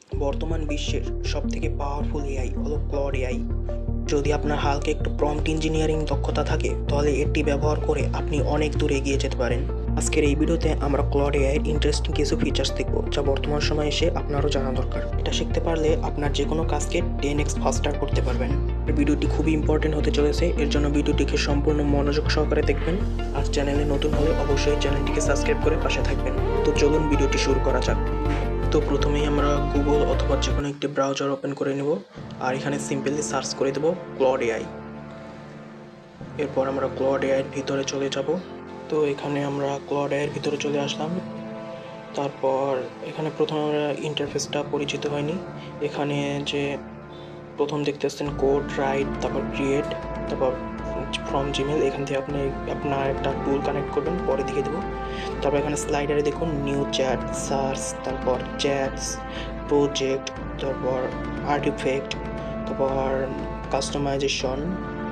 বর্তমান বিশ্বের সবথেকে পাওয়ারফুল এআই হলো ক্লড এআই। যদি আপনার হালকা একটু প্রম্পট ইঞ্জিনিয়ারিং দক্ষতা থাকে তাহলে এটি ব্যবহার করে আপনি অনেক দূর এগিয়ে যেতে পারেন। আজকের এই ভিডিওতে আমরা ক্লড এআইয়ের ইন্টারেস্টিং কিছু ফিচার্স দেখব যা বর্তমান সময়ে এসে আপনারও জানা দরকার। এটা শিখতে পারলে আপনার যে কোনো কাজকে 10x ফাস্টার করতে পারবেন। ভিডিওটি খুবই ইম্পর্টেন্ট হতে চলেছে, এর জন্য ভিডিওটিকে সম্পূর্ণ মনোযোগ সহকারে দেখবেন। আর চ্যানেলে নতুন হলে অবশ্যই চ্যানেলটিকে সাবস্ক্রাইব করে পাশে থাকবেন। তো চলুন ভিডিওটি শুরু করা যাক। তো প্রথমেই আমরা গুগল অথবা যে কোনো একটি ব্রাউজার ওপেন করে নেব আর এখানে সিম্পলি সার্চ করে দেব ক্লড এআই। এরপর আমরা ক্লড এআইয়ের ভিতরে চলে যাব। তো এখানে আমরা ক্লড এআইয়ের ভিতরে চলে আসলাম। তারপর এখানে প্রথমে আমরা ইন্টারফেসটা পরিচিত হয়নি। এখানে যে প্রথম দেখতেছেন কোড রাইট, তারপর ক্রিয়েট, তারপর ফ্রম জিমেল, এখান থেকে আপনি আপনার একটা টুল কানেক্ট করবেন, পরে দিয়ে দেবো। তারপর এখানে স্লাইডারে দেখুন নিউ চ্যাট, সার্চ, তারপর চ্যাটস, প্রজেক্ট, তারপর আর্টিফ্যাক্ট, তারপর কাস্টমাইজেশন,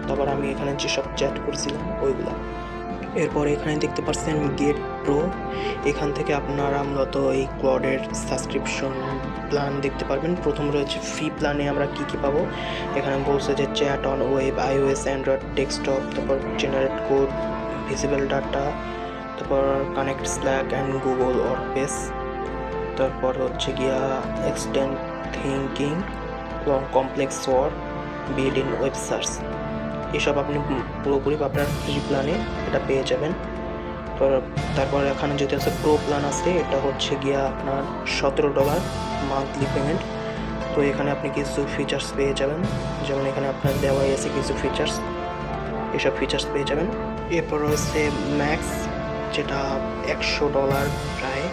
তারপর আমি এখানে যেসব চ্যাট করছিলাম ওইগুলো। এরপর এখানে দেখতে পাচ্ছেন গেট প্রো, এখান থেকে আপনারা মূলত এই ক্লডের সাবস্ক্রিপশন প্ল্যান দেখতে পারবেন। প্রথম রয়েছে ফ্রি প্ল্যানে আমরা কী কী পাবো। এখানে বলছে যে chat on web, iOS, Android, desktop, তারপর জেনারেট কোড, ভিজিবল ডাটা, তারপর connect slack and Google workspace, তারপর হচ্ছে গিয়া extend thinking, complex work, build in web search. এসব আপনি পুরোপুরি আপনার ফ্রি প্ল্যানে এটা পেয়ে যাবেন। তারপর এখানে যদি আছে প্রো প্ল্যান আছে, এটা হচ্ছে গিয়া আপনার $17 মান্থলি পেমেন্ট। তো এখানে আপনি কিছু ফিচার্স পেয়ে যাবেন, যেমন এখানে আপনার দেওয়াই আছে কিছু ফিচার্স, এসব ফিচার্স পেয়ে যাবেন। এরপর রয়েছে ম্যাক্স, যেটা $100 প্রায়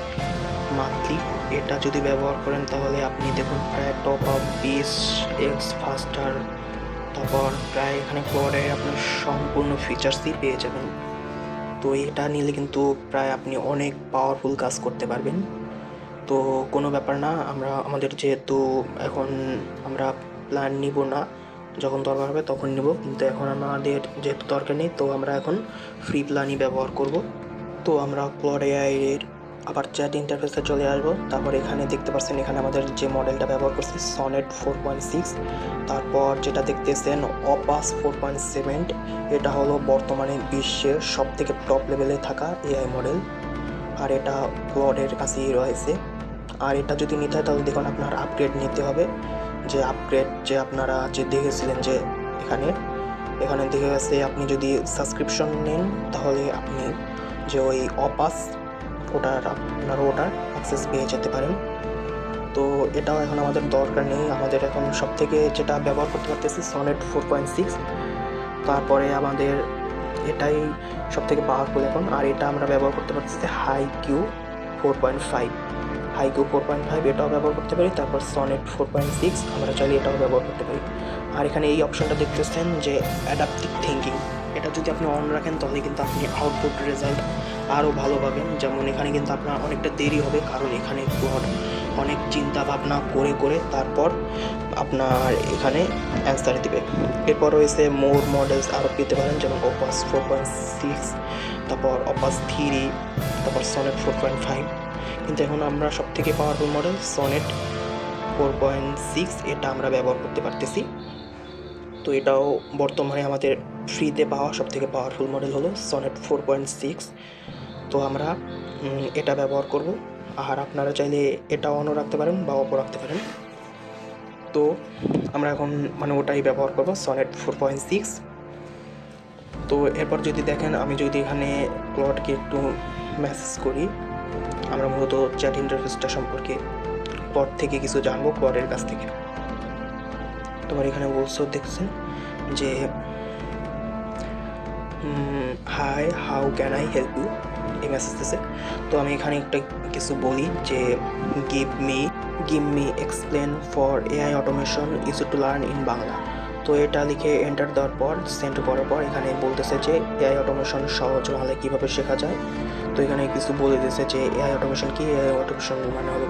মান্থলি। এটা যদি ব্যবহার করেন তাহলে আপনি দেখুন প্রায় টপ আপ 20x ফাস্টার, তারপর প্রায় এখানে ক্লডে আপনার সম্পূর্ণ ফিচার্সই পেয়ে যাবেন। তো এটা নিলে কিন্তু প্রায় আপনি অনেক পাওয়ারফুল কাজ করতে পারবেন। তো কোনো ব্যাপার না, আমাদের যেহেতু এখন আমরা প্ল্যান নিব না, যখন দরকার হবে তখন নিব, কিন্তু এখন আমাদের যেহেতু দরকার নেই তো আমরা এখন ফ্রি প্ল্যানই ব্যবহার করব। তো আমরা ক্লড এআই এর আবার চ্যাট ইন্টারফেসে চলে আসবো। তারপর এখানে দেখতে পাচ্ছেন এখানে আমাদের যে মডেলটা ব্যবহার করছি সনেট 4.6, তারপর যেটা দেখতেছেন অপাস 4.7, এটা হলো বর্তমানে বিশ্বের সবথেকে টপ লেভেলে থাকা এআই মডেল, আর এটা ক্লডের কাছেই রয়েছে। আর এটা যদি নিতে হয় তাহলে দেখুন আপনার আপগ্রেড নিতে হবে। যে আপগ্রেড যে আপনারা যে দেখেছিলেন যে এখানে এখানে দেখে গেছে, আপনি যদি সাবস্ক্রিপশন নেন তাহলে আপনি যে ওই অপাস ওটার অ্যাক্সেস পেয়ে যেতে পারেন। তো এটাও এখন আমাদের দরকার নেই, আমাদের এখন সব থেকে যেটা ব্যবহার করতে পারতেছি সনেট 4.6, তারপরে আমাদের এটাই সব থেকে পাওয়ারফুল এখন। আর এটা আমরা ব্যবহার করতে পারতেছি হাইকিউ 4.5, এটাও ব্যবহার করতে পারি। তারপর সনেট 4.6 আমরা চাইলে এটাও ব্যবহার করতে পারি। আর এখানে এই অপশনটা দেখতেছেন যে অ্যাডাপটিভ থিঙ্কিং, এটা যদি আপনি অন রাখেন তাহলে কিন্তু আপনি আউটপুট রেজাল্ট আরও ভালো পাবেন। যেমন এখানে কিন্তু আপনার অনেকটা দেরি হবে, কারণ এখানে অনেক চিন্তা ভাবনা করে করে তারপর আপনার এখানে অ্যান্সার দিবে। এরপর রয়েছে মোর মডেলস আরও পেতে পারেন, যেমন অপাস 4.6, তারপর অপাস 3, তারপর সনেট 4.5। কিন্তু এখন আমরা সব থেকে পাওয়ারফুল মডেল সনেট 4.6 এটা আমরা ব্যবহার করতে পারতেছি। তো এটাও বর্তমানে আমাদের ফ্রিতে পাওয়া সব থেকে পাওয়ারফুল মডেল হলো সনেট 4.6। তো আমরা এটা ব্যবহার করব। আর আপনারা চাইলে এটা অনও রাখতে পারেন বা অপও রাখতে পারেন। তো আমরা এখন ওটাই ব্যবহার করব, সনেট 4.6। তো এরপর যদি দেখেন আমি যদি এখানে ক্লডকে একটু মেসেজ করি, আমরা মূলত চ্যাট ইন্টারফেসটা সম্পর্কে ক্লড থেকে কিছু জানবো, ক্লডের কাছ থেকে। তোমার এখানে বলছো দেখছেন যে hi, how can I help you, এই মেসেজ দিছে। তো আমি এখানে একটা কিছু বলি যে give me explain for AI automation easy to learn in Bangla. তো এটা লিখে এন্টার দেওয়ার পর সেন্ড করার পর এখানে বলতেছে যে এআই অটোমেশন সহজ বাংলায় কীভাবে শেখা যায়। তো এখানে কিছু বলে দিয়েছে যে এআই অটোমেশন কি। এআই অটোমেশন মানে হলো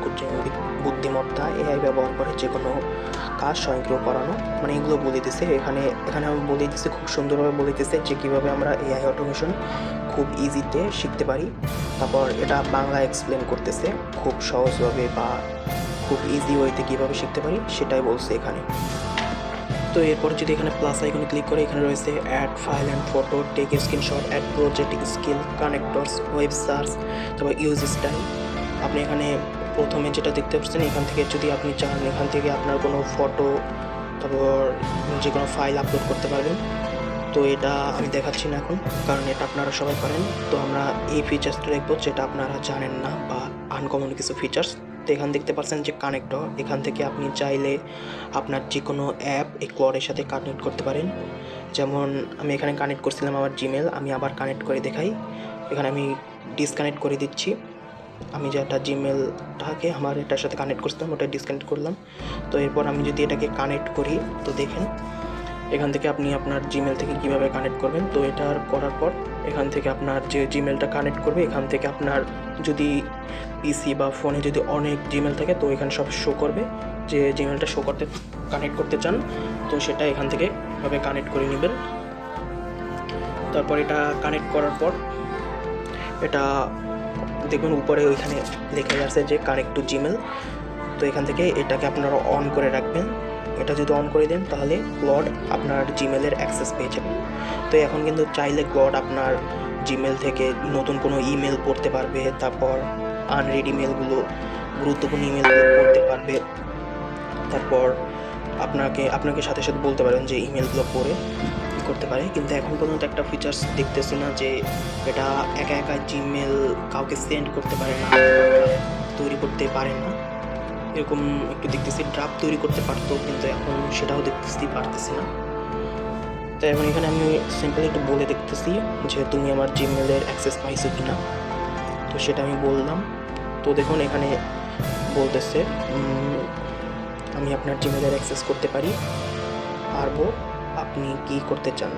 বুদ্ধিমত্তা, এআই ব্যবহার করে যে কোনো কাজ স্বয়ংক্রিয় করানো, এগুলো বলে দিছে। এখানে আমি বলে দিচ্ছে, খুব সুন্দরভাবে বলে দিচ্ছে যে কীভাবে আমরা এআই অটোমেশন খুব ইজিতে শিখতে পারি। তারপর এটা বাংলা এক্সপ্লেন করতেছে খুব সহজভাবে বা খুব ইজি ওয়েতে কীভাবে শিখতে পারি সেটাই বলছে এখানে। তো এরপর যদি এখানে প্লাস আইকনে ক্লিক করে এখানে রয়েছে add file and photo, take screenshot, add project skill, connectors, web search, তারপর ইউজ স্টাইল। আপনি এখানে প্রথমে যেটা দেখতে পাচ্ছেন এখান থেকে যদি আপনি চান এখান থেকে আপনার কোনো ফটো তারপর যে কোনো ফাইল আপলোড করতে পারবেন। তো এটা আমি দেখাচ্ছি না এখন, কারণ এটা আপনারা সবাই পারেন। তো আমরা এই ফিচার্সটা দেখবো যেটা আপনারা জানেন না বা আনকমন কিছু ফিচার্স। তো এখানে দেখতে পাচ্ছেন যে কানেক্টর, এখান থেকে আপনি চাইলে আপনার যে কোনো অ্যাপ এই ক্লডের সাথে কানেক্ট করতে পারেন। যেমন আমি এখানে কানেক্ট করছিলাম আমার জিমেল, আমি আবার কানেক্ট করে দেখাই। এখানে আমি ডিসকানেক্ট করে দিচ্ছি। আমি যেটা জিমেলটাকে আমার এটার সাথে কানেক্ট করছিলাম ওটা ডিসকানেক্ট করলাম। তো এরপর আমি যদি এটাকে কানেক্ট করি তো দেখেন এখান থেকে আপনি আপনার জিমেল থেকে কিভাবে কানেক্ট করবেন। তো এটা করার পর এখান থেকে আপনার যে জিমেলটা কানেক্ট করবে এখান থেকে আপনার যদি পিসি বা ফোনে যদি অনেক জিমেল থাকে তো এখানে সব শো করবে যে জিমেলটা কানেক্ট করতে চান, তো সেটা এখান থেকে এভাবে কানেক্ট করে নেবেন। তারপর এটা কানেক্ট করার পর এটা দেখবেন উপরে ওইখানে লেখা আছে যে কানেক্ট টু জিমেল। তো এখান থেকে এটাকে আপনারা অন করে রাখবেন। এটা যদি অন করে দেন তাহলে ক্লড আপনার জিমেলের অ্যাক্সেস পেয়ে যাবেন। তো এখন কিন্তু চাইলে ক্লড আপনার জিমেল থেকে নতুন কোনো ইমেল পড়তে পারবে, তারপর আনরিড ইমেলগুলো, গুরুত্বপূর্ণ ইমেলগুলো পড়তে পারবে। তারপর আপনাকে সাথে সাথে বলতে পারেন যে ইমেলগুলো পড়ে করতে পারে। কিন্তু এখন পর্যন্ত একটা ফিচার্স দেখতেছি না যে এটা একা একা জিমেল কাউকে সেন্ড করতে পারে না, তৈরি করতে পারে না, এরকম একটু দেখতেছি। ড্রাফট তৈরি করতে পারতো কিন্তু এখন সেটাও দেখতেছি পারতেছি না। তো এখন এখানে আমি সিম্পলি একটু বলে দেখতেছি যে তুমি আমার জিমেলের অ্যাক্সেস পাইছো কি না। তো সেটা আমি বললাম। তো দেখুন এখানে বলতেছে আমি আপনার জিমেলের অ্যাক্সেস করতে পারবো, আপনি কি করতে চান।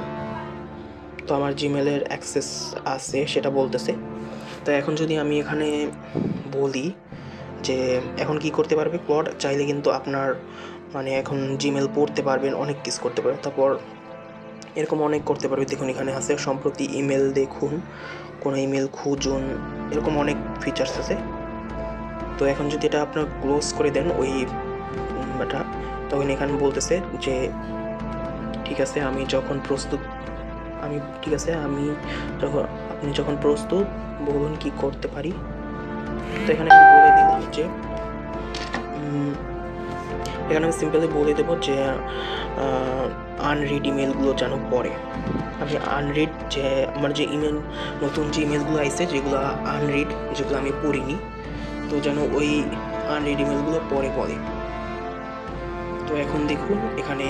তো আমার জিমেলের অ্যাক্সেস আছে সেটা বলতেছে। তো এখন যদি আমি এখানে বলি যে এখন কি করতে পারবে ক্লড, চাইলে কিন্তু আপনার মানে এখন জিমেল পড়তে পারবেন, অনেক কিছু করতে পারবেন। তারপর এরকম অনেক করতে পারবে। দেখুন এখানে আছে সম্প্রতি ইমেল দেখুন, কোনো ইমেল খুঁজুন, এরকম অনেক ফিচার্স আছে। তো এখন যদি এটা আপনার ক্লোজ করে দেন ওই তখন এখানে বলতেছে যে ঠিক আছে আমি যখন প্রস্তুত, আপনি যখন প্রস্তুত বলুন কি করতে পারি। তো এখানে আমি বলে দিলাম যে এখানে আমি সিম্পলি বলে দেবো যে আনরিড ইমেলগুলো যেন পড়ে। আমি আনরিড যে আমার যে ইমেল নতুন যে ইমেলগুলো আসছে যেগুলো আনরিড, যেগুলো আমি পড়িনি, তো যেন ওই আনরিড ইমেলগুলো পড়ে। তো এখন দেখুন এখানে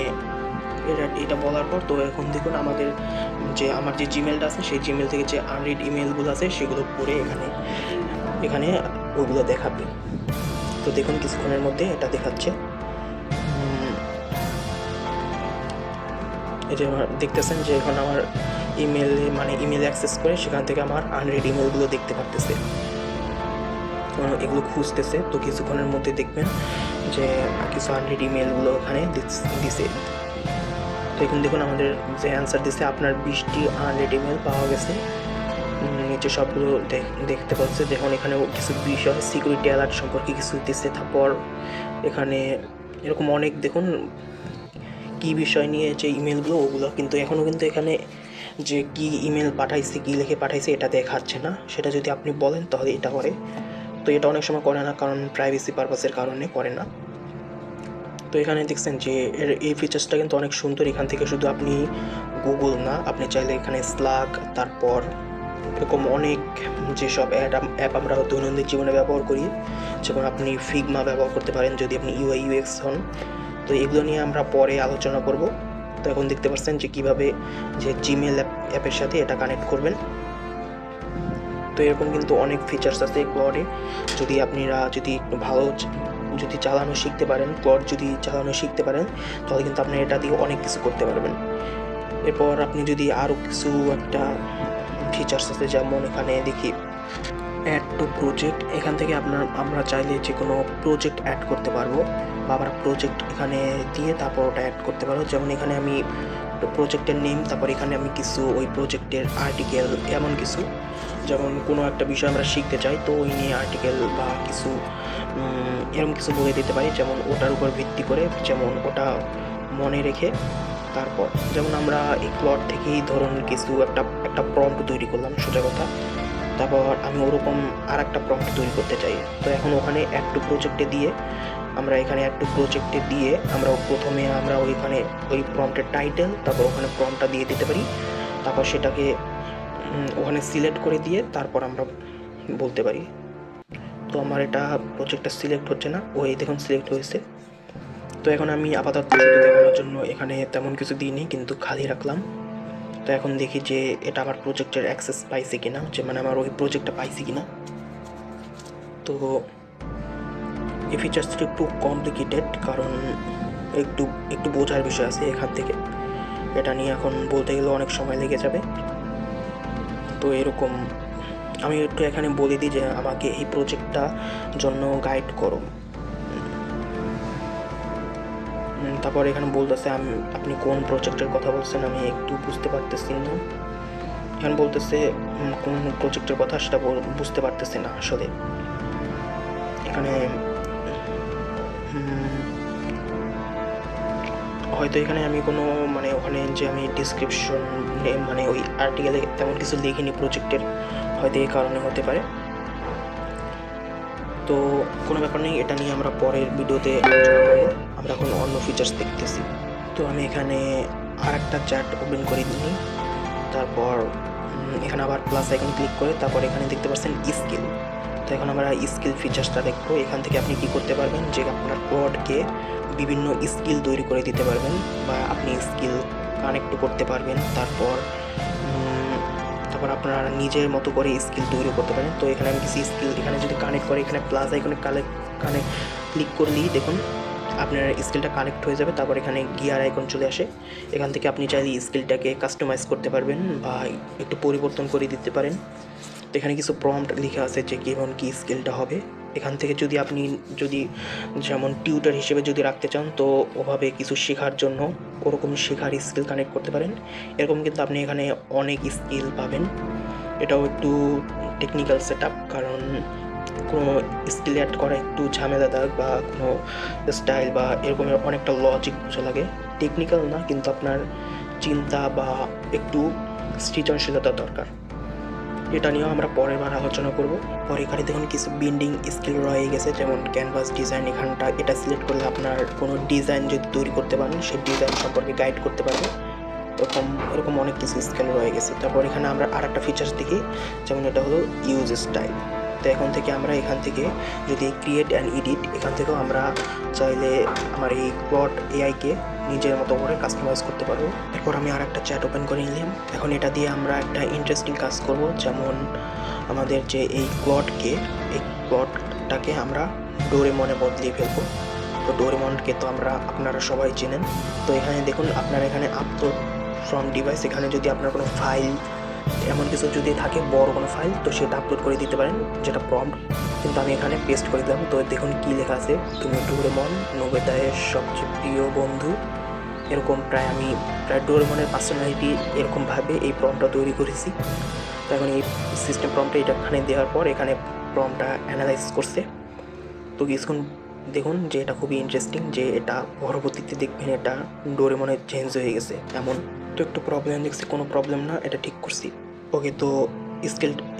এটা বলার পর তো এখন দেখুন আমার যে জিমেলটা আছে সেই জিমেল থেকে যে আনরিড ইমেলগুলো আছে সেগুলো পড়ে এখানে ওগুলো দেখাবে। তো দেখুন কিছুক্ষণের মধ্যে এটা দেখাচ্ছে। এই যে দেখতেছেন যে এখন আমার ইমেল অ্যাক্সেস করে সেখান থেকে আমার আনরিড ইমেলগুলো দেখতে পারতেছে, এগুলো খুঁজতেছে। তো কিছুক্ষণের মধ্যে দেখবেন যে কিছু আনরিড ইমেলগুলো ওখানে দিছে। তো এখন দেখুন আমাদের যে অ্যান্সার দিচ্ছে আপনার 20টি আনরিড ইমেল পাওয়া গেছে। নিচে সবগুলো দেখতে পাচ্ছে। দেখুন এখানে কিছু বিষয় সিকিউরিটি অ্যালার্ট সম্পর্কে কিছু দিচ্ছে। তারপর এখানে এরকম অনেক দেখুন কী বিষয় নিয়ে যে ইমেলগুলো ওগুলো কিন্তু এখনও কিন্তু এখানে যে কী ইমেল পাঠাইছে, কী লিখে পাঠাইছে এটা দেখাচ্ছে না। সেটা যদি আপনি বলেন তাহলে এটা করে। তো এটা অনেক সময় করে না, কারণ প্রাইভেসি পারপাসের কারণে করে না। তো এখানে দেখছেন যে এই ফিচার্সটা কিন্তু অনেক সুন্দর। এখান থেকে শুধু আপনি গুগল না, আপনি চাইলে এখানে স্ল্যাক, তারপর এরকম অনেক যেসব অ্যাপ আমরা দৈনন্দিন জীবনে ব্যবহার করি, যেমন আপনি ফিগমা ব্যবহার করতে পারেন যদি আপনি UI UX হন। তো এগুলো নিয়ে আমরা পরে আলোচনা করব। তো এখন দেখতে পাচ্ছেন যে কীভাবে যে জিমেল অ্যাপের সাথে এটা কানেক্ট করবেন। তো এরকম কিন্তু অনেক ফিচার্স আছে ক্লডে। যদি আপনারা একটু ভালো যদি চালানো শিখতে পারেন, ক্লড যদি চালানো শিখতে পারেন তাহলে কিন্তু আপনি এটা দিয়ে অনেক কিছু করতে পারবেন। এরপর আপনি যদি আরও কিছু একটা ফিচার্স আছে, যেমন এখানে দেখি অ্যাড টু প্রজেক্ট। এখান থেকে আমরা চাইলে যে কোনো প্রজেক্ট অ্যাড করতে পারবো বা আমরা প্রজেক্ট এখানে দিয়ে তারপর ওটা অ্যাড করতে পারবো। যেমন এখানে আমি প্রজেক্টের নেম, তারপর এখানে আমি কিছু ওই প্রজেক্টের আর্টিকেল, এমন কিছু যেমন কোনো একটা বিষয় আমরা শিখতে চাই তো ওই নিয়ে আর্টিকেল বা কিছু এরকম কিছু বলে দিতে পারি, যেমন ওটার উপর ভিত্তি করে, যেমন ওটা মনে রেখে তারপর যেমন আমরা এই প্লট থেকেই ধরুন কিছু একটা প্রম্পট তৈরি করলাম সোজা কথা, তারপর আমি ওরকম আর একটা প্রম্পট তৈরি করতে চাই। তো এখন ওখানে অ্যাড টু প্রজেক্টে দিয়ে আমরা এখানে অ্যাড টু প্রজেক্টে দিয়ে আমরা প্রথমে আমরা ওইখানে ওই প্রম্পটের টাইটেল, তারপর ওখানে প্রম্পটটা দিয়ে দিতে পারি, তারপর সেটাকে ওখানে সিলেক্ট করে দিয়ে তারপর আমরা বলতে পারি। তো আমার এটা প্রজেক্টটা সিলেক্ট হচ্ছে না, ওই দেখুন সিলেক্ট হয়েছে। তো এখন আমি আপাতত শুধু দেখানোর জন্য এখানে তেমন কিছু দিইনি, কিন্তু খালি রাখলাম। তো এখন দেখি যে এটা আমার প্রজেক্টের অ্যাক্সেস পাইছে কিনা, যে মানে আমার ওই প্রজেক্টটা পাইছে কিনা। তো এই ফিচার্সটি একটু কমপ্লিকেটেড, কারণ একটু একটু বোঝার বিষয় আছে এখান থেকে, এটা নিয়ে এখন বলতে গেলে অনেক সময় লেগে যাবে। তো এরকম আমি একটু এখানে বলে দিই যে আমাকে এই প্রজেক্টটা জন্য গাইড করো। তারপর এখানে বলতেছে আপনি কোন প্রজেক্টের কথা বলছেন, আমি একটু বুঝতে পারতেছি না। এখানে বলতেছে কোন প্রজেক্টের কথা সেটা বুঝতে পারতেছি না আসলে। এখানে হয়তো এখানে আমি কোনো মানে ওখানে যে আমি ডিসক্রিপশন মানে ওই আর্টিকেলে তেমন কিছু লিখিনি প্রজেক্টের, হয়তো এই কারণে হতে পারে। তো কোনো ব্যাপার নেই, এটা নিয়ে আমরা পরের ভিডিওতে আলোচনা করবো। আমরা এখন অন্য ফিচার্স দেখতেছি। তো আমি এখানে আর একটা চ্যাট ওপেন করে দিই, তারপর এখানে আবার প্লাস আইকন ক্লিক করে তারপর এখানে দেখতে পাচ্ছেন স্কিল। তো এখন আমরা স্কিল ফিচার্সটা দেখবো। এখান থেকে আপনি কি করতে পারবেন, যে আপনার প্লটকে বিভিন্ন স্কিল তৈরি করে দিতে পারবেন, বা আপনি স্কিল কানেক্ট করতে পারবেন, তারপর আপনার নিজের মতো করে স্কিল তৈরি করতে পারেন। তো এখানে আমি কিছু স্কিল এখানে যদি কানেক্ট করে এখানে প্লাস আইকনে কানেক্ট ক্লিক করলেই দেখুন আপনার স্কিলটা কানেক্ট হয়ে যাবে। তারপর এখানে গিয়ার আইকন চলে আসে, এখান থেকে আপনি চাইলে স্কিলটাকে কাস্টমাইজ করতে পারবেন বা একটু পরিবর্তন করে দিতে পারেন। তো এখানে কিছু প্রম্পট লেখা আছে যে কেমন কী স্কিলটা হবে। এখান থেকে যদি আপনি যেমন টিউটার হিসেবে যদি রাখতে চান, তো ওভাবে কিছু শেখার জন্য ওরকম শেখার স্কিল কানেক্ট করতে পারেন। এরকম কিন্তু আপনি এখানে অনেক স্কিল পাবেন। এটাও একটু টেকনিক্যাল সেট আপ, কারণ কোনো স্কিল অ্যাড করা একটু ঝামেলাদায়ক, বা কোনো স্টাইল বা এরকমের অনেকটা লজিক বোঝা লাগে। টেকনিক্যাল না, কিন্তু আপনার চিন্তা বা একটু সৃজনশীলতা দরকার। এটা নিয়েও আমরা পরের বার আলোচনা করব। পরে এখানে দেখুন কিছু বিল্ডিং স্কিল রয়ে গেছে, যেমন ক্যানভাস ডিজাইন। এখানটা এটা সিলেক্ট করলে আপনার কোনো ডিজাইন যদি তৈরি করতে পারেন সেই ডিজাইন সম্পর্কে গাইড করতে পারবে। এরকম অনেক কিছু স্কিল রয়ে গেছে। তারপর এখানে আমরা আর একটা ফিচার্স দেখি, যেমন এটা হলো ইউজ স্টাইল। তো এখান থেকে যদি ক্রিয়েট অ্যান্ড এডিট, এখান থেকেও আমরা চাইলে আমার এই ক্লড এআইকে নিজের মতো করে কাস্টমাইজ করতে পারবো। এরপর আমি আর একটা চ্যাট ওপেন করে নিলাম। এখন এটা দিয়ে আমরা একটা ইন্টারেস্টিং কাজ করব, যেমন আমাদের যে এই ক্লডটাকে আমরা ডোরেমনে বদলিয়ে ফেলবো। তো ডোরেমনকে তো আপনারা সবাই চেনেন। তো এখানে দেখুন আপনারা এখানে আপলোড ফ্রম ডিভাইস, এখানে যদি আপনার কোনো ফাইল এমন কিছু যদি থাকে, বড় কোনো ফাইল, তো সেটা আপলোড করে দিতে পারেন, যেটা প্রম্পট। কিন্তু আমি এখানে পেস্ট করে দিলাম। তো দেখুন কি লেখা আছে, তুমি ডোরেমন, নোবেতায়ের সবচেয়ে প্রিয় বন্ধু। এরকম আমি প্রায় ডোরেমনের পার্সোনালিটি এরকমভাবে এই প্রম্পটটা তৈরি করেছি। তো এখন এই সিস্টেম প্রম্পটটা এখানে দেওয়ার পর এখানে প্রম্পটটা অ্যানালাইজ করছে। তো কিছুক্ষণ দেখুন যে এটা খুবই ইন্টারেস্টিং, যে এটা পরবর্তীতে দেখবেন এটা ডোরেমনে চেঞ্জ হয়ে গেছে এমন। তো একটু প্রবলেম দেখছি, কোনো প্রবলেম না, এটা ঠিক করছি। ওকে, তো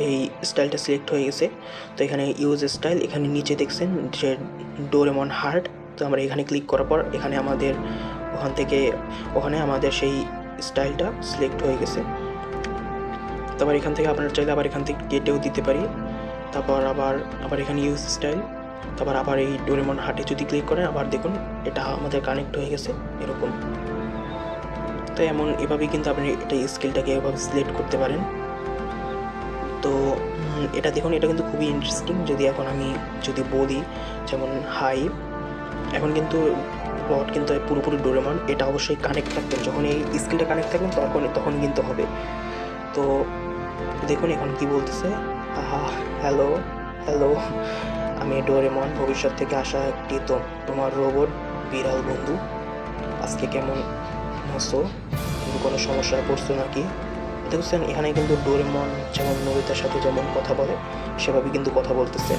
এই স্টাইলটা সিলেক্ট হয়ে গেছে। তো এখানে ইউজ স্টাইল, এখানে নিচে দেখছেন যে ডোরেমন হার্ট। তো আমরা এখানে ক্লিক করার পর এখানে ওখানে আমাদের সেই স্টাইলটা সিলেক্ট হয়ে গেছে। তারপর এখান থেকে আপনারা চাইলে আবার এখান থেকে কেটেও দিতে পারি। তারপর আবার এখানে ইউজ স্টাইল, তারপর আবার এই ডোরেমন হার্টে যদি ক্লিক করেন, আবার দেখুন এটা আমাদের কানেক্ট হয়ে গেছে এরকম। তো এভাবেই কিন্তু আপনি এটা স্কিলটাকে এভাবে সিলেক্ট করতে পারেন। তো এটা দেখুন, এটা কিন্তু খুবই ইন্টারেস্টিং। এখন আমি বলি যেমন হাই, এখন কিন্তু প্লট কিন্তু পুরোপুরি ডোরেমন। এটা অবশ্যই কানেক্ট থাকবেন, যখন এই স্কিলটা কানেক্ট থাকবেন তখন কিন্তু হবে। তো দেখুন এখন কি বলতেছে, হ্যালো, আমি ডোরেমন, ভবিষ্যৎ থেকে আসা একটি তোমার রোবট বিড়াল বন্ধু। আজকে কেমন আছো? তুমি কোনো সমস্যায় পড়ছো নাকি। দেখছেন এখানে কিন্তু ডোরেমন যেমন নোবিতার সাথে যেমন কথা বলে সেভাবে কিন্তু কথা বলতেছে,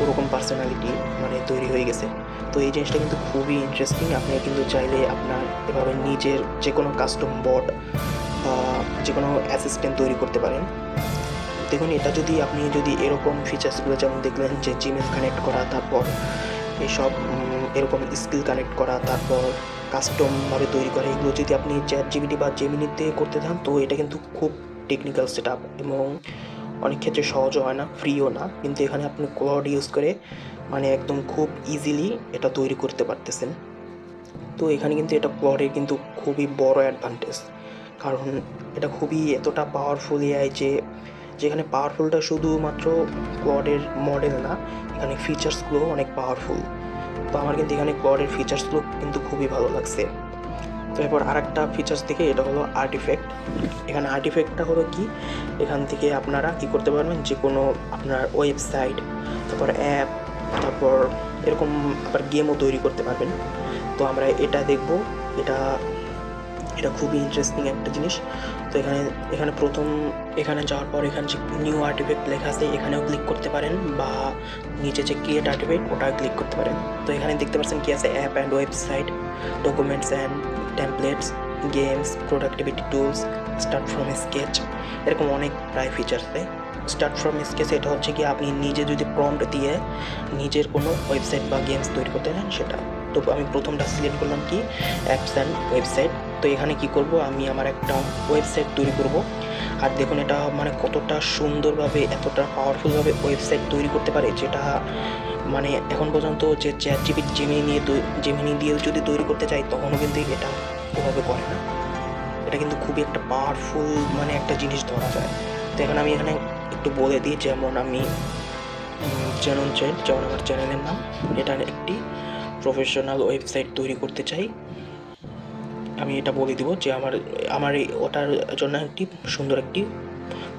ওরকম পার্সোনালিটি মানে তৈরি হয়ে গেছে। তো এই জিনিসটা কিন্তু খুবই ইন্টারেস্টিং। আপনি কিন্তু চাইলে আপনার এভাবে নিজের যে কোনো কাস্টম বট বা যে কোনো অ্যাসিস্ট্যান্ট তৈরি করতে পারেন। দেখুন এটা যদি আপনি যদি এরকম ফিচার্সগুলো যেমন দেখলেন যে জিমেল কানেক্ট করা, তারপর এসব এরকম স্কিল কানেক্ট করা, তারপর কাস্টমভাবে তৈরি করা, এগুলো যদি আপনি চ্যাট জিপিটি বা জেমিনিতে করতে চান তো এটা কিন্তু খুব টেকনিক্যাল সেট আপ এবং অনেক ক্ষেত্রে সহজও হয় না, ফ্রিও না। কিন্তু এখানে আপনি ক্লাউড ইউজ করে মানে একদম খুব ইজিলি এটা তৈরি করতে পারতেছেন। তো এখানে কিন্তু এটা ক্লাউডের কিন্তু খুবই বড় অ্যাডভান্টেজ, কারণ এটা খুবই এতটা পাওয়ারফুল এআই যে যেখানে পাওয়ারফুলটা শুধুমাত্র ক্লাউডের মডেল না, এখানে ফিচার্সগুলো অনেক পাওয়ারফুল। তো আমার কিন্তু এখানে ক্লাউডের ফিচার্সগুলো কিন্তু খুবই ভালো লাগছে। তো এরপর আরেকটা ফিচার্স থেকে এটা হলো আর্টিফ্যাক্ট। এখানে আর্টিফ্যাক্টটা হলো কি, এখান থেকে আপনারা কি করতে পারবেন, যে কোনো আপনার ওয়েবসাইট, তারপর অ্যাপ, তারপর এরকম আবার গেমও তৈরি করতে পারবেন। তো আমরা এটা দেখব, এটা এটা খুবই ইন্টারেস্টিং একটা জিনিস। তো এখানে প্রথম এখানে যাওয়ার পর এখানে যে নিউ আর্টিফ্যাক্ট লেখা আছে এখানেও ক্লিক করতে পারেন, বা নিচে যে ক্রিয়েট আর্টিফ্যাক্ট ওটা ক্লিক করতে পারেন। তো এখানে দেখতে পাচ্ছেন কি আছে, app and website, documents and templates, games, productivity tools, start from sketch, এরকম অনেক প্রায় ফিচার্স দেয়। স্টার্ট ফ্রম স্কেচ এটা হচ্ছে কি আপনি নিজে যদি প্রম্পট দিয়ে নিজের কোনো ওয়েবসাইট বা গেমস তৈরি করতে চান সেটা। তো আমি প্রথমটা সিলেক্ট করলাম কি, অ্যাপস অ্যান্ড ওয়েবসাইট। তো এখানে কি করব, আমি আমার একটা ওয়েবসাইট তৈরি করব। আর দেখুন এটা মানে কতটা সুন্দরভাবে এতটা পাওয়ারফুলভাবে ওয়েবসাইট তৈরি করতে পারে, যেটা মানে এখন পর্যন্ত যে চ্যাট জিপিটি জেমিনি দিয়ে যদি তৈরি করতে চাই তখনও কিন্তু এটা ওভাবে করে না। এটা কিন্তু খুবই একটা পাওয়ারফুল মানে একটা জিনিস ধরা যায়। তো এখন আমি এখানে একটু বলে দিই, যেমন আমি চ্যানেল চেট, যেমন আমার চ্যানেলের নাম, এটার একটি প্রফেশনাল ওয়েবসাইট তৈরি করতে চাই। আমি এটা বলে দিব যে আমার ওটার জন্য একটি সুন্দর একটি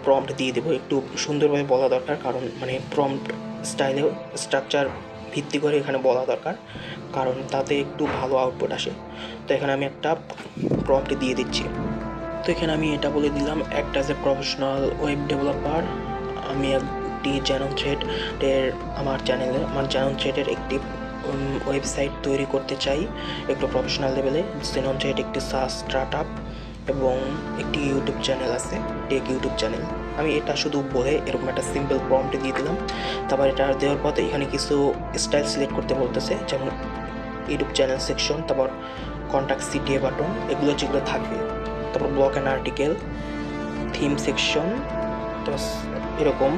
প্রম্পট দিয়ে দেবো, একটু সুন্দরভাবে বলা দরকার, কারণ মানে প্রম্পট স্টাইলে স্ট্রাকচার ভিত্তি করে এখানে বলা দরকার, কারণ তাতে একটু ভালো আউটপুট আসে। তো এখানে আমি একটা প্রম্পট দিয়ে দিচ্ছি। তো এখানে আমি এটা বলে দিলাম, act as a professional web developer, আমি একটি জ্যানন থ্রেডের আমার জ্যানন থ্রেডের একটি ওয়েবসাইট তৈরি করতে চাই একটু প্রফেশনাল লেভেলে। জ্যানন থ্রেড একটি সাস স্টার্টআপ এবং একটি ইউটিউব চ্যানেল আছে, টেক ইউটিউব চ্যানেল। আমি এটা শুধু বলে এরকম একটা সিম্পল প্রম্পট দিয়ে দিলাম। তারপর এটা দেওয়ার পর এখানে কিছু স্টাইল সিলেক্ট করতে বলতেছে, যেমন ইউটিউব চ্যানেল সেকশন, তারপর কন্ট্যাক্ট সিটিএ বাটন, এগুলো যেগুলো থাকবে, তারপর blog and article, theme section, তো এরকম,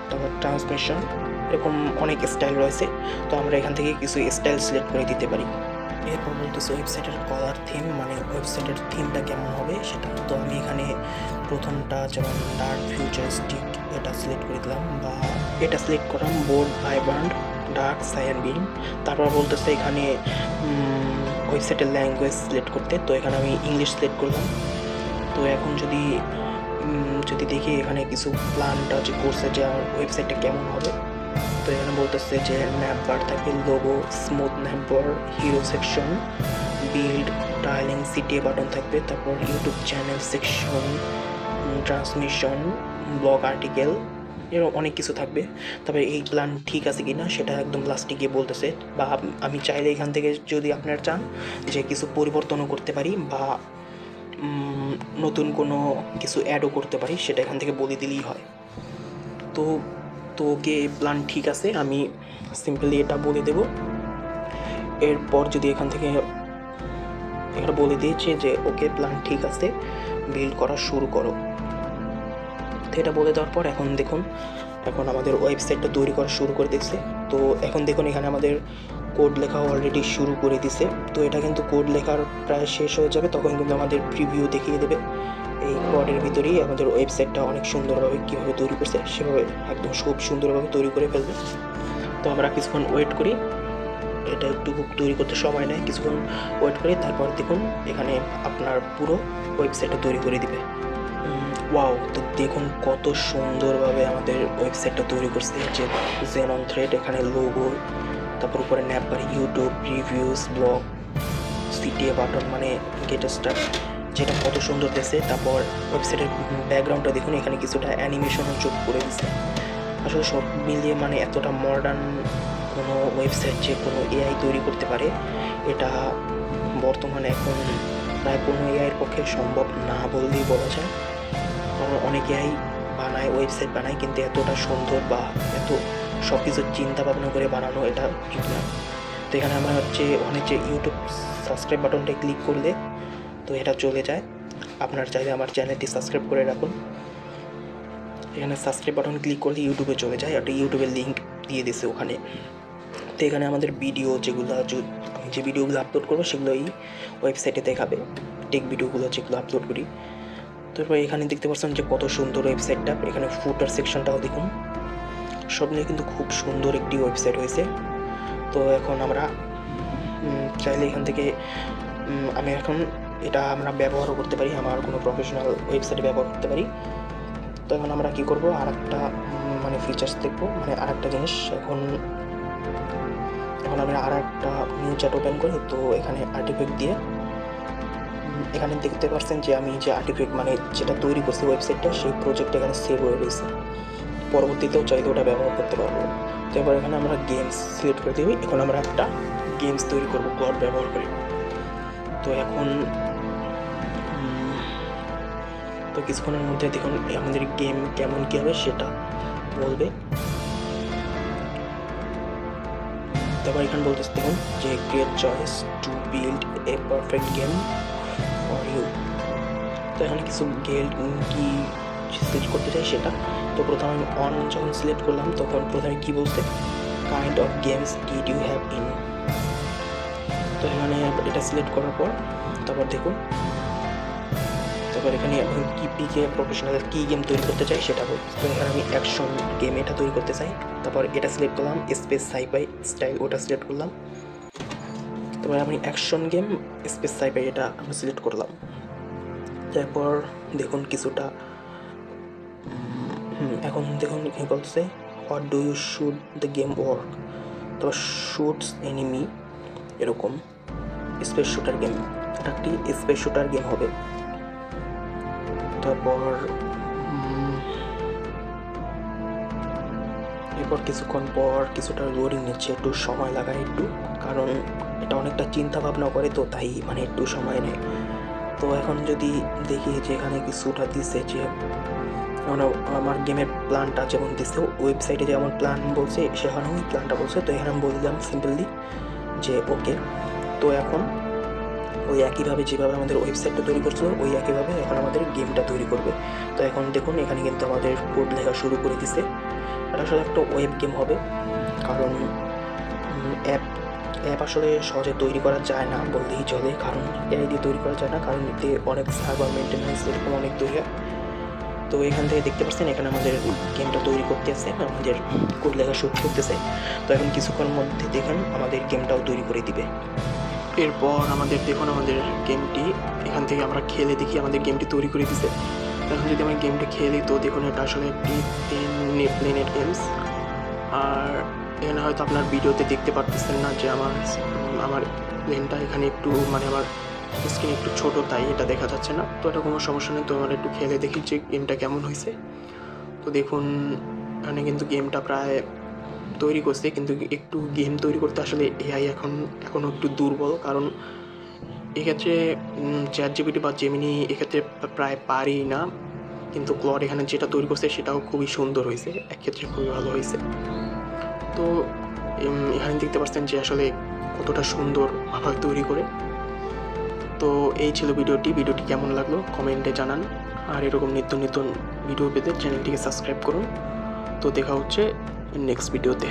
তারপর ট্রান্সমিশন, এরকম অনেক স্টাইল রয়েছে। তো আমরা এখান থেকে কিছু স্টাইল সিলেক্ট করে দিতে পারি। এরপর বলতেছে ওয়েবসাইটের কালার থিম, মানে ওয়েবসাইটের থিমটা কেমন হবে সেটা। তো আমি এখানে প্রথমটা যেমন ডার্ক ফিউচারিস্টিক এটা সিলেক্ট করে দিলাম, বা এটা সিলেক্ট করলাম বোল্ড ভাইব্রান্ট ডার্ক সায়ান বিন। তারপর বলতেছে এখানে ওয়েবসাইটের ল্যাঙ্গুয়েজ সিলেক্ট করতে, তো এখানে আমি ইংলিশ সিলেক্ট করলাম। তো এখন যদি দেখি এখানে কিছু প্ল্যানটা যে করছে যে আমার ওয়েবসাইটটা কেমন হবে। তো এখানে বলতেছে যে ন্যাপবার থাকবে, logo, smooth navbar, hero section, build, tiling, CTA button থাকবে, তারপর YouTube channel section, transmission, blog article, এরকম অনেক কিছু থাকবে। তবে এই প্ল্যান ঠিক আছে কি না সেটা একদম লাস্টে গিয়ে বলতেছে, বা আমি চাইলে এখান থেকে যদি আপনারা চান যে কিছু পরিবর্তনও করতে পারি বা নতুন কোনো কিছু অ্যাডও করতে পারি, সেটা এখান থেকে বলে দিলেই হয়। তো ওকে প্ল্যান ঠিক আছে, আমি সিম্পলি এটা বলে দেব। এরপর যদি এখান থেকে এটা বলে দিয়েছে যে ওকে প্ল্যান ঠিক আছে, বিল্ড করা শুরু করো। তো এটা বলে দেওয়ার পর এখন দেখুন, এখন আমাদের ওয়েবসাইটটা তৈরি করা শুরু করে দিচ্ছে। তো এখন দেখুন এখানে আমাদের কোড লেখা অলরেডি শুরু করে দিছে। তো এটা কিন্তু কোড লেখার প্রায় শেষ হয়ে যাবে, তখন কিন্তু আমাদের প্রিভিউ দেখিয়ে দেবে। এই কোডের ভিতরেই আমাদের ওয়েবসাইটটা অনেক সুন্দরভাবে কীভাবে তৈরি করছে সেভাবে একদম খুব সুন্দরভাবে তৈরি করে ফেলবে। তো আমরা কিছুক্ষণ ওয়েট করি, এটা একটু তৈরি করতে সময় নেয়, কিছুক্ষণ ওয়েট করি, তারপর দেখুন এখানে আপনার পুরো ওয়েবসাইটটা তৈরি করে দিবে। ওয়াও, তো দেখুন কত সুন্দরভাবে আমাদের ওয়েবসাইটটা তৈরি করছে, যে জ্যানন থ্রেড, এখানে লোগো, তারপর উপরে navbar, YouTube, reviews, blog, CTA button মানে গেট স্টার্ট, যেটা কত সুন্দর দেখছে। তারপর ওয়েবসাইটের ব্যাকগ্রাউন্ডটা দেখুন, এখানে কিছুটা অ্যানিমেশনও যোগ করে দিচ্ছে। আসলে সব মিলিয়ে মানে এতটা মডার্ন কোনো ওয়েবসাইট যে কোনো এআই তৈরি করতে পারে, এটা বর্তমানে এখন প্রায় কোনো এআইয়ের পক্ষে সম্ভব না বললেই বলা যায়। কারণ অনেক এআই বানায়, ওয়েবসাইট বানায়, কিন্তু এতটা সুন্দর বা এত সব কিছু চিন্তা ভাবনা করে বানানো এটা ঠিক না। তো এখানে আমরা হচ্ছে ওখানে যে ইউটিউব সাবস্ক্রাইব বাটনটা ক্লিক করলে তো এটা চলে যায়। আপনার চাইলে আমার চ্যানেলটি সাবস্ক্রাইব করে রাখুন। এখানে সাবস্ক্রাইব বাটন ক্লিক করলে ইউটিউবে চলে যায়, একটা ইউটিউবের লিঙ্ক দিয়ে দিছে ওখানে। তো এখানে আমাদের ভিডিও যেগুলো আমি যে ভিডিওগুলো আপলোড করবো সেগুলো এই ওয়েবসাইটে দেখাবে, টেক ভিডিওগুলো যেগুলো আপলোড করি। তারপর এখানে দেখতে পাচ্ছেন যে কত সুন্দর ওয়েবসাইটটা। এখানে ফুটার সেকশনটাও দেখুন, সব নিয়ে কিন্তু খুব সুন্দর একটি ওয়েবসাইট হয়েছে। তো এখন আমরা চাইলে এখান থেকে আমি এখন এটা আমরা ব্যবহারও করতে পারি, আমার কোনো প্রফেশনাল ওয়েবসাইটে ব্যবহার করতে পারি। তো এখন আমরা কী করবো, আর একটা মানে ফিচার্স দেখবো, মানে আর একটা জিনিস। এখন আমরা আর একটা নিউ চ্যাট ওপেন করি। তো এখানে আর্টিফ্যাক্ট দিয়ে এখানে দেখতে পাচ্ছেন যে আমি যে আর্টিফ্যাক্ট মানে যেটা তৈরি করছি ওয়েবসাইটটা, সেই প্রজেক্ট এখানে সেভ হয়ে রয়েছে। পরবর্তীতেও চাইলে ওটা ব্যবহার করতে পারবো। তো এবার এখানে আমরা গেমস সিলেক্ট করে দিই। এখন আমরা একটা গেমস তৈরি করবো ক্লাউড ব্যবহার করে। তো এখন তো কিছুক্ষণের মধ্যে দেখুন আমাদের গেম কেমন কী হবে সেটা বলবে। তারপর এখানে বলতেছে দেখুন যে create choice to build a perfect game for you. তো এখানে কিছু কি সিলেক্ট করতে চাই সেটা। তো প্রথমে আমি অন যখন সিলেক্ট করলাম তখন প্রথমে কী বলছে, kind of games did you have in. তো এখানে এটা সিলেক্ট করার পর তারপর দেখুন, তারপর এখানে এখন কিপিকে প্রফেশনাল কী গেম তৈরি করতে চাই সেটা বলছে। তো এখানে আমি অ্যাকশন গেম এটা তৈরি করতে চাই। তারপর এটা সিলেক্ট করলাম, স্পেস সাইফাই স্টাইল ওটা সিলেক্ট করলাম। তারপর আমি অ্যাকশন গেম স্পেস সাইফাই এটা আমি সিলেক্ট করলাম। তারপর দেখুন কিছুটা এখন দেখুন কী বলছে, what do you shoot the game work. তো শুটস এনিমি এরকম স্পেস শুটার গেম, এটা একটি স্পেস শুটার গেম হবে। তারপর এরপর কিছুক্ষণ পর কিছুটা লোডিং নিচ্ছে, একটু সময় লাগায় একটু, কারণ এটা অনেকটা চিন্তা ভাবনা করে তো তাই মানে একটু সময় নেয়। তো এখন যদি দেখি যে এখানে কিছুটা দিচ্ছে যে আমার গেমের প্ল্যানটা যেমন দিচ্ছে ওয়েবসাইটে যেমন প্ল্যান বলছে সেখানেও ওই প্ল্যানটা বলছে। তো এখানে আমি বলে দিলাম সিম্পলি যে ওকে। তো এখন ওই একইভাবে যেভাবে আমাদের ওয়েবসাইটটা তৈরি করছিল ওই একইভাবে এখন আমাদের গেমটা তৈরি করবে। তো এখন দেখুন এখানে কিন্তু আমাদের কোড লেখা শুরু করে দিছে। এটা আসলে একটা ওয়েব গেম হবে, কারণ অ্যাপ আসলে সহজে তৈরি করা যায় না বললেই চলে, কারণ এআই দিয়ে তৈরি করা যায় না, কারণ এতে অনেক সার্ভার মেনটেন্যান্স এরকম অনেক তৈরি হয়। তো এখান থেকে দেখতে পাচ্ছেন এখানে আমাদের গেমটা তৈরি করতে আসছে, আমাদের কোড লেখা শুরু করতেছে। তো এখন কিছুক্ষণের মধ্যে দেখেন আমাদের গেমটাও তৈরি করে দিবে। এরপর আমাদের দেখুন আমাদের গেমটি এখান থেকে আমরা খেলে দেখি আমাদের গেমটি তৈরি করে দিছে। এখন যদি আমরা গেমটা খেলি তো দেখুন এটা আসলে একটি প্লেনেট গেমস। আর এখানে হয়তো আপনার ভিডিওতে দেখতে পারতেছেন না যে আমার প্লেনটা এখানে একটু মানে আমার স্ক্রিন একটু ছোট তাই এটা দেখা যাচ্ছে না। তো এটা কোনো সমস্যা নেই। তো আমরা একটু খেলে দেখি যে গেমটা কেমন হয়েছে। তো দেখুন এখানে কিন্তু গেমটা প্রায় তৈরি করছে, কিন্তু একটু গেম তৈরি করতে আসলে এআই এখনও একটু দুর্বল, কারণ এক্ষেত্রে চ্যাটজিপিটি বা জেমিনি এক্ষেত্রে প্রায় পারি না, কিন্তু ক্লড এখানে যেটা তৈরি করছে সেটাও খুবই সুন্দর হয়েছে, একক্ষেত্রে খুবই ভালো হয়েছে। তো এখানে দেখতে পাচ্ছেন যে আসলে কতটা সুন্দরভাবে তৈরি করে। তো এই ছিল ভিডিওটি কেমন লাগলো কমেন্টে জানান, আর এরকম নিত্য নতুন ভিডিও পেতে চ্যানেলটিকে সাবস্ক্রাইব করুন। তো দেখা হচ্ছে নেক্সট ভিডিওতে।